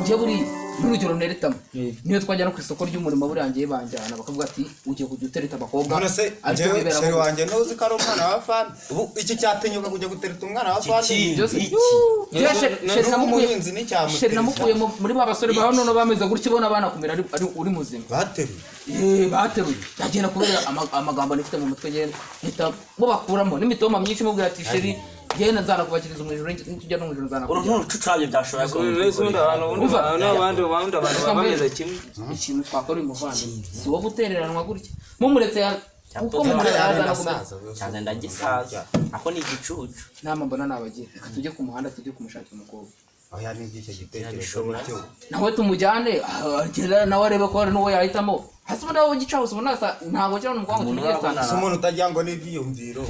je buri n'urugero neretamo niyo twajya no ku isoko ry'umurimo burangiye banjyana bakavuga ati ugiye kujya utereta abakobwa none se je wanje ntuzi ko ari umwana wa fan ubu iki cyatinyuka kujya gutereta umwana wa fan sheri namukuye muri ba basore baho none bameze gutyo bona abana kumera ari uri muzima bateruye yagenda kubera amagambo nifite mu mutwe ngene hita bo bakuramo n'imitoma myinshi mubwira ati sheri genda nzana kubakiriza umwijuru n'itujya n'umwijuru nzana uruntu rucucabye byashobora ko n'abandi bameze kimwe ikintu twakora umuvandimwe si wo gutereranwa gutya mumuretse uko mumuretse cyane ndagisaza ako ni igicucu nama mbona nabagira reka tujye ku muhanda tujye kumushakira umukobwa oya ni iki gitekerezo cyo nawe tumujyane agera nawe arebe ko hari n'uwo yahitamo hasi nawe gica hose unasa ntago cyane umukobwa tugiye sana si umuntu utajya ngo n'ibyiyumviro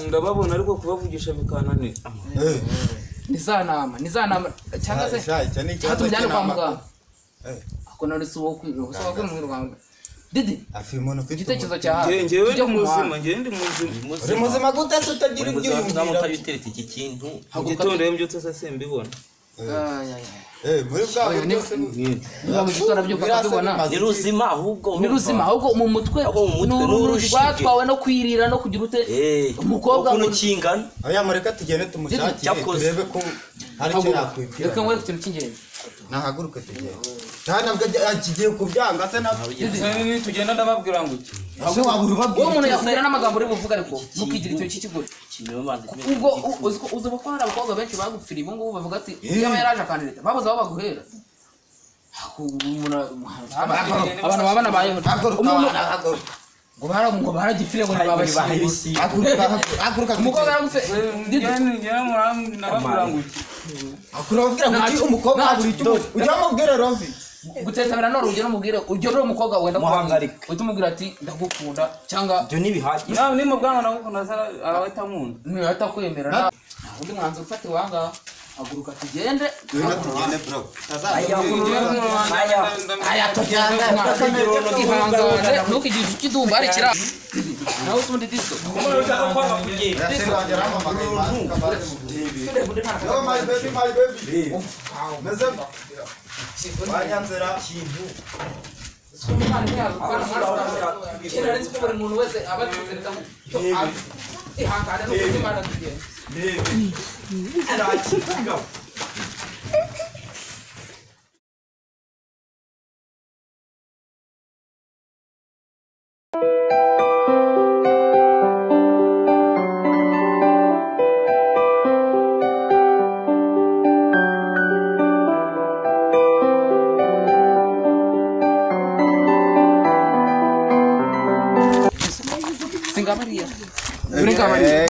ndababona ariko kubavugisha bikanane nizanama cyangwa se hatumujyane kwa muganga ako nari si uwo kwirwa mu Rwanda Didi afimono ufite igitekerezo cya hafi ngewe ndi muzima ndi muzima gute se utagira ibyiyumviro utabiteretse iki kintu gitondo mbyutse se simbibona muri bwa ni ruzima ahubwo mu mutwe n'urwatwawe no kwirira no kugira ute umukobwa n'ukingana aya mureka tugende tumushakire turebe ko hari icyo yakwibwira reka ngwe ikintu cy'ingenzi nahaguruke tugende cyane bwo agiye kubyanga se ni tugenda ndababwira ngo iki ase waburi babwira uwo muntu yakubwira n'amagambo uri buvuga ariko mukigira icyo cy'ikigori ubwo uzi ko hari abakobwa benshi bagupfira ibo ngubu bavuga ati yaba yaraje akanireta babuze aho baguhera abantu babana bayeho ngo baragipfire ngo ntibabashyize umukobwa yaragupfe nababwira ngo iki akurababwira ngo umukobwa buri cyo ujya mubwire Rovi gutetabira none ugera mubwire ujye uri umukobwa wenda muhangarika uhita umubwira ati ndagukunda cyangwa ibyo nibihagije nawe ni mubwanga ndagukunda arahita nkunda ntihita kwemera undi mwanzuro ufate wanga aguruka tugende bro aya tujyana ihangane ntukigire ikidumba ari kira nawe usundi diso wanyanzira kintu umuntu wese abatuzereza ihangane no kuzimana tugende Singapura. Singapura.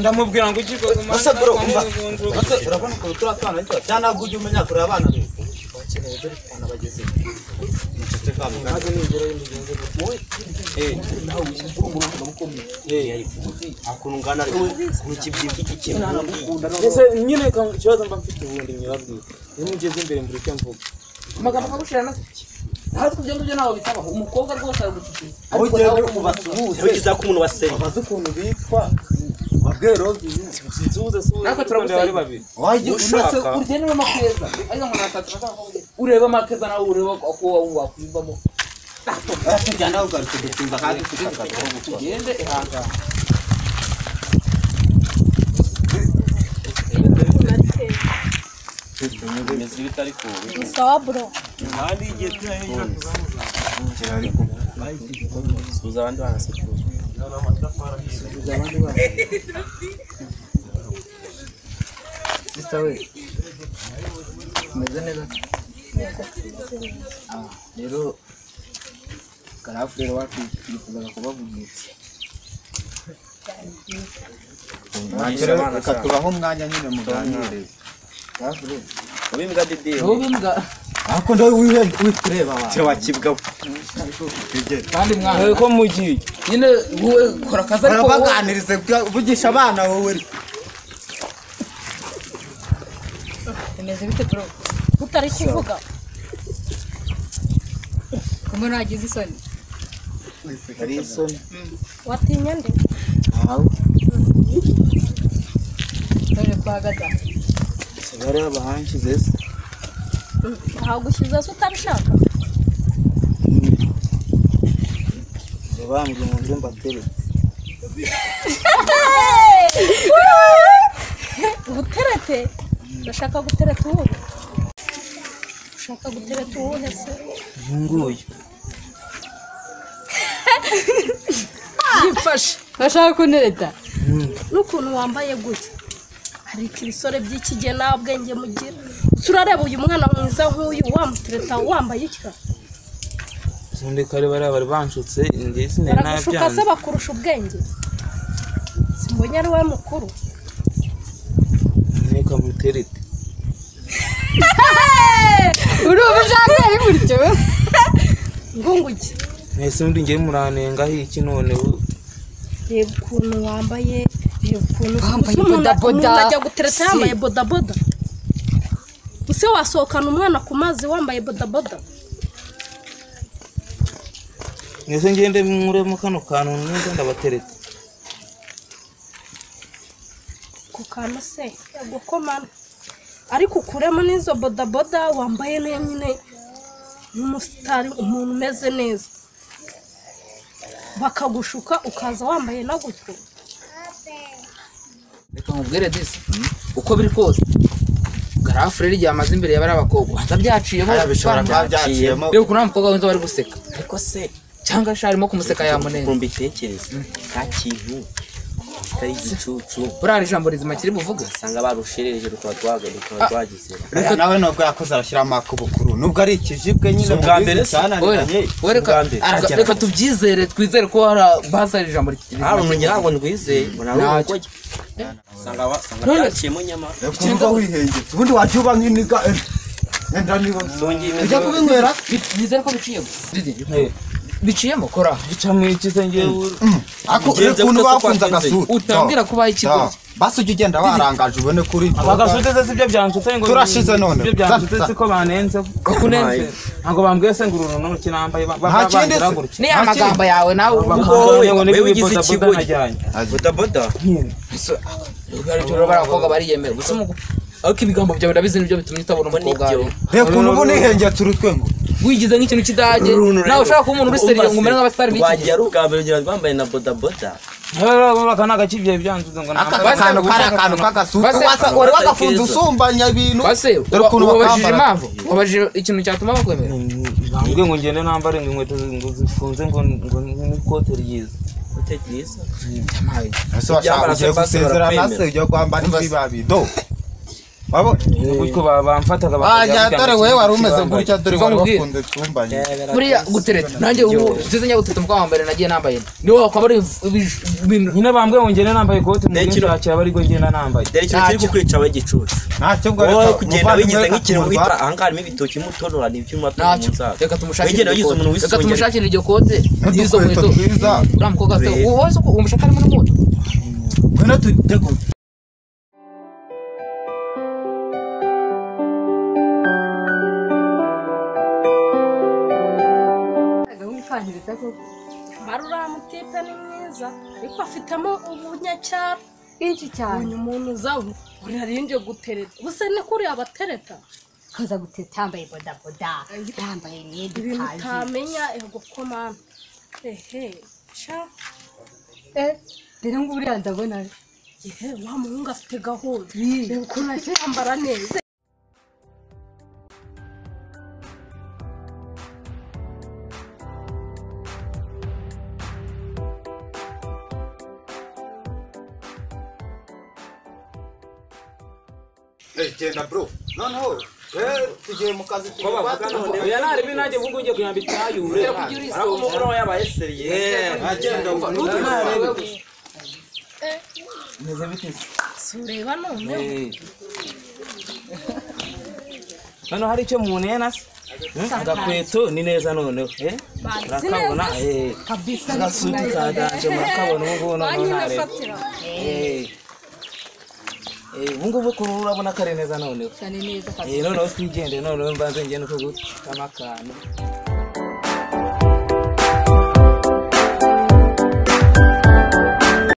ndamubwira ngo iki asa bro umva asa urabona ko turatwana cyane aguje umenya kure abana bakeneye dore kana bageze nicyo kandi nazo n'ingero y'imigenzo wowe nawe ushobora umurongo mukomeye akurungana ariko kukibyimba iki kintu ese nyine ikibazo mba mfite ubundi nyababwira iyo mugeze imbere mbere icyo mvuga amagambo akagushira na ntabwo ibyo ngibyo nawe bitabaho umukobwa rwose aragucukiza ariko nawe ubasuhuze bigiza ko umuntu wasenya bazi ukuntu bitwa babwero sinzuze natwe turagusaba babiri wajye ushaka uryenera makeza ariko ngo natatu ureba makeza nawe ureba ko wakwibamo tujyana ugaruka dutunga kandi tugende ihangane bimeze bitari ko sawa bro kandi igihe tuyaje suza abandi banasekuru sister we meze neza rero karafu rero wacu yifuzaga kubavugisha reka tubaho umwanya nyine muganire ubimbwa dede ubimbwa ako ndo wikureba wa cyo wakibwa kandi mwana ko mugiye nyine wowe kora akazi ariko baganirize vugisha abana wowe Bimeze bite bro? Utari kuvuga. Kumwe nagize isoni. ari isoni Watinya nde? aho None kwagada. sigara abahanshize se Hagushiza se utabishaka. bambye mu nzu mbatere Guterete. Ndashaka gutereta uwo. Ushaka gutereta uwo se? nguyu Yifashe. Ndashaka kunereta. N'ukuntu wambaye gutya. Hari ibisore by'ikige nabwenge mugira. Surareba uyu mwana mwiza nk'uyu wamutereta wambaye ikira. Sunde kare bari banshutse ndetse Baragushuka se bakurusha ubwenge. Simbonye ari we mukuru. neka muterete Uri ubushaka gutyo. Ngunguki. Nese ndi ngiye muranenga iki none Reba ukuntu wambaye, reba ukuntu Wambaye bodaboda. bodaboda. Ajya gutereta yambaye bodaboda. Use wasohokana umwana ku mazi wambaye bodaboda. nese ngende mure mu kano kantu nende ndabaterete Ku kana se yagukomana. Ariko ukuremo n'izo bodaboda wambaye nyine n'umusitari umuntu umeze neza. Bakagushuka ukaza wambaye na gutyo. reka nkubwire disi uko biri kose garafure rya amaze imbere y'abari abakobwa banza byaciyemo bishobora kuba byaciyemo rero kuna mukobwa wenza bari guseka ariko se cyangwa sharimo kumuseka yamunenze kumbitekereza nta kintu kitari igicucu burari ijambo rizima kiri buvuga usanga barushereje rukaba twagize reka nawe nubwo yakoze arashyiramo akubukuru nubwo ari ikijibwe nyine ubwa mbere se reka tubyizere twizere ko hari bazari ijambo ntabwo ngira ngo ndwize mbona usanga byaciyemo nyamara kuvuga wihengetse ubundi wajya uba nk'iniga enda niba ujya kubinywera bizere ko biciyemo biciyemo kora bicamo ikize ngewe ako ukuntu bafunze agasura utambwira ko baye ikigo basi ujya ugenda warangaje ubone kuri agasute se sibyo byanshutse ngo turashize none ibyo byanshutse siko banenze kunenze ntabwo bambwiye se ngururu no kinambaye ni amagambo yawe nawe wowe ugize ikigo bodaboda ubwo rero barakobwa bariyemera gusa ariko ibigambo byawe ndabizi nibyo bitumye utabona umukobwa wawe reka ukuntu ubu nihengetse urutwe ngo wigize nk'ikintu kidage nawe ushaka kuba umuntu uri seriye ngo umere nk'abasitari b'iki wagiye ari ubwa mbere ugira twambaye na bodaboda akana gakibye byanshutse ngo akantu kari akantu k'agasuka wari wagafunze usumbanya ibintu base ubabajije impamvu ubabajije ikintu cyatuma bakwemera bambwiye ngo ngende nambare inkweto ngo zifunze ngo n'ikote ryiza ikote ryiza ese washaka ugiye gusezerana se ujya kwambara ibibabido wabo gutyo bamfataga bajya dore wewe wari umeze gutya dore wari wafunze tumbanye buriya gutereta nanjye ubu nzize njya guteta umukobwa wambere nagiye nambaye ni wowe akaba ari ibintu nyine bambwiye ngo ngende nambaye ikote mu gihe cyakira bari ngo ngenda nambaye dore ikintu kiri kukwica we gicucu ntacyo ngo wowe kugenda wigize nk'ikintu wita ahangaha harimo ibitoki mutonora ni ibyuma byo mu nzara reka tumushakire iryo kote n'izo nkweto uriya mukobwa se wowe umushaka arimo n'umuntu ngwino tutegure Marura mutipe ni mwiza ariko afitemo ubunyacyaro Inchi cyane. uyu muntu zawo urarinje gutereta ubuse ni kuri abatereta Kaza guteta yambaye bodaboda. Yambaye ibintu n'ibintu utamenya gukomana ehe sha dore ngo uriya ndabona yehe wa muhungu afite gahunda reba ukuntu ahise yambara neza genda bro noneho tugiye mu kazi oya nari binajye vuga ugiye kuyambika ayure ariko umugore we yabaye seriye agenda meze bite sureba none hano hari icyo munena se agakweto ni neza noneho urakabona kabisa agasuti ka danje murakabona ubu ngubu noneho ntareba ubu ngubu ko urabona ko ari neza noneho cyane neza kabisa noneho twigende noneho mbanze ngende kuguta amakana